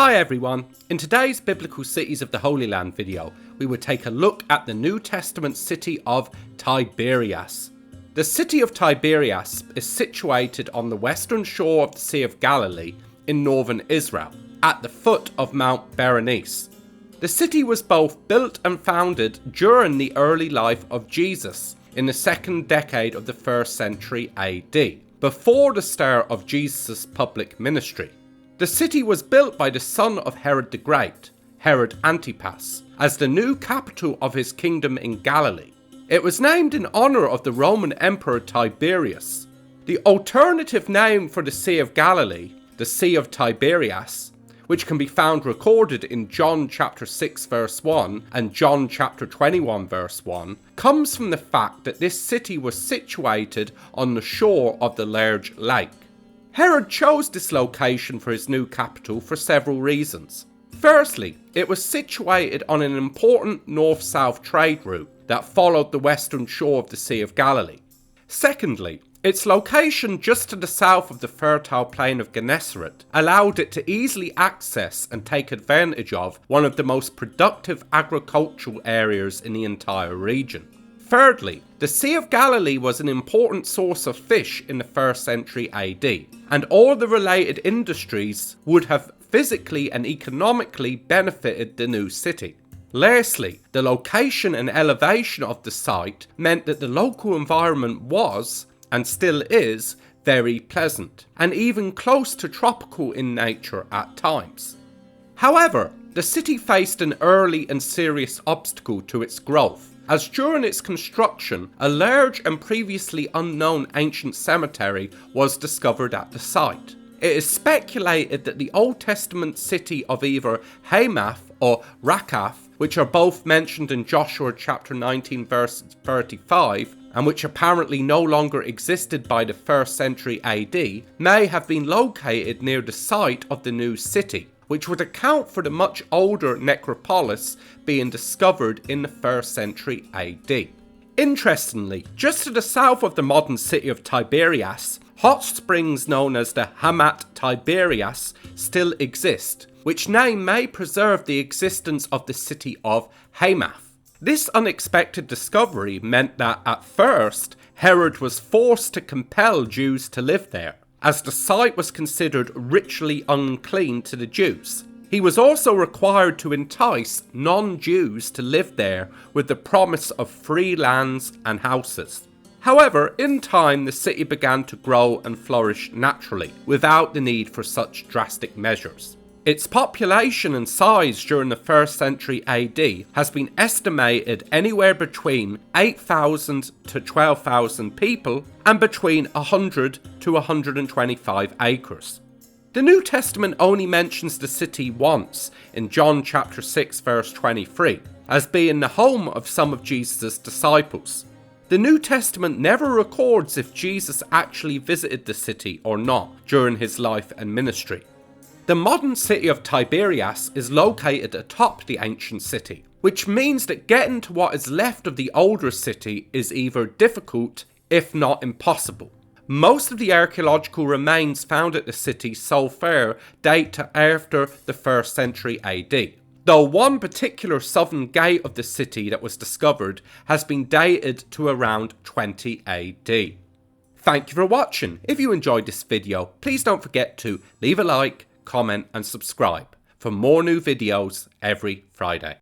Hi everyone, in today's Biblical Cities of the Holy Land video, we will take a look at the New Testament city of Tiberias. The city of Tiberias is situated on the western shore of the Sea of Galilee in northern Israel, at the foot of Mount Berenice. The city was both built and founded during the early life of Jesus in the second decade of the 1st century AD, before the start of Jesus' public ministry. The city was built by the son of Herod the Great, Herod Antipas, as the new capital of his kingdom in Galilee. It was named in honor of the Roman Emperor Tiberias. The alternative name for the Sea of Galilee, the Sea of Tiberias, which can be found recorded in John chapter 6 verse 1 and John chapter 21 verse 1, comes from the fact that this city was situated on the shore of the large lake. Herod chose this location for his new capital for several reasons. Firstly, it was situated on an important north-south trade route that followed the western shore of the Sea of Galilee. Secondly, its location just to the south of the fertile plain of Gennesaret allowed it to easily access and take advantage of one of the most productive agricultural areas in the entire region. Thirdly, the Sea of Galilee was an important source of fish in the 1st century AD, and all the related industries would have physically and economically benefited the new city. Lastly, the location and elevation of the site meant that the local environment was, and still is, very pleasant, and even close to tropical in nature at times. However, the city faced an early and serious obstacle to its growth, as during its construction, a large and previously unknown ancient cemetery was discovered at the site. It is speculated that the Old Testament city of either Hamath or Rakath, which are both mentioned in Joshua chapter 19 verse 35, and which apparently no longer existed by the 1st century AD, may have been located near the site of the new city, which would account for the much older necropolis being discovered in the 1st century AD. Interestingly, just to the south of the modern city of Tiberias, hot springs known as the Hamat Tiberias still exist, which name may preserve the existence of the city of Hamath. This unexpected discovery meant that at first, Herod was forced to compel Jews to live there, as the site was considered ritually unclean to the Jews. He was also required to entice non-Jews to live there with the promise of free lands and houses. However, in time the city began to grow and flourish naturally, without the need for such drastic measures. Its population and size during the 1st century AD has been estimated anywhere between 8,000 to 12,000 people and between 100 to 125 acres. The New Testament only mentions the city once in John chapter 6 verse 23 as being the home of some of Jesus' disciples. The New Testament never records if Jesus actually visited the city or not during his life and ministry. The modern city of Tiberias is located atop the ancient city, which means that getting to what is left of the older city is either difficult, if not impossible. Most of the archaeological remains found at the city so far date to after the 1st century AD, though one particular southern gate of the city that was discovered has been dated to around 20 AD. Thank you for watching. If you enjoyed this video, please don't forget to leave a like, comment and subscribe for more new videos every Friday.